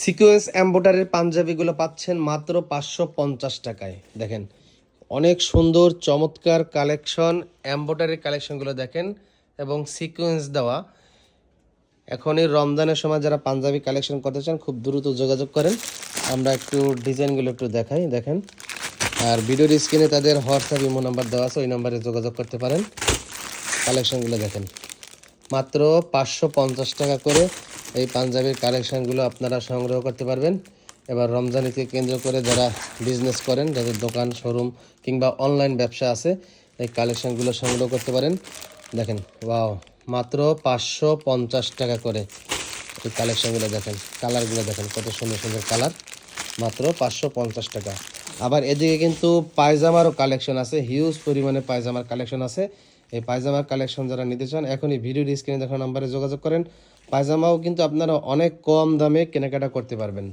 Sequence এমব্রয়ডারির পাঞ্জাবিগুলো পাচ্ছেন মাত্র 550 টাকায়। দেখেন অনেক সুন্দর চমৎকার কালেকশন, এমব্রয়ডারির কালেকশনগুলো দেখেন এবং সিকোয়েন্স দেওয়া। এখনই রমজানের সময় যারা পাঞ্জাবি কালেকশন করতে চান খুব দ্রুত যোগাযোগ করেন। আমরা একটু ডিজাইনগুলো একটু দেখাই, দেখেন। আর ভিডিওর স্ক্রিনে তাদের হোয়াটসঅ্যাপ ইমো নাম্বার দেওয়া আছে, ওই নাম্বারে যোগাযোগ করতে পারেন। কালেকশনগুলো দেখেন মাত্র 550 টাকা করে এই পাঞ্জাবির কালেকশনগুলো আপনারা সংগ্রহ করতে পারবেন। এবার রমজানিকে কেন্দ্র করে যারা বিজনেস করেন, যাদের দোকান শোরুম কিংবা অনলাইন ব্যবসা আছে, এই কালেকশনগুলো সংগ্রহ করতে পারেন। দেখেন ওয়াও, মাত্র 550 টাকা করে এই কালেকশনগুলো দেখেন, কালারগুলো দেখেন কত সুন্দর সুন্দর কালার, মাত্র 550 টাকা। আবার এদিকে কিন্তু পায়জামারও কালেকশন আছে, হিউজ পরিমাণে পায়জামার কালেকশন আছে। এই পায়জামার কালেকশন যারা নিতে চান এখনই ভিডিওর স্ক্রিনে দেখা নাম্বারে যোগাযোগ করেন। পায়জামাও কিন্তু আপনারা অনেক কম দামে কেনাকাটা করতে পারবেন।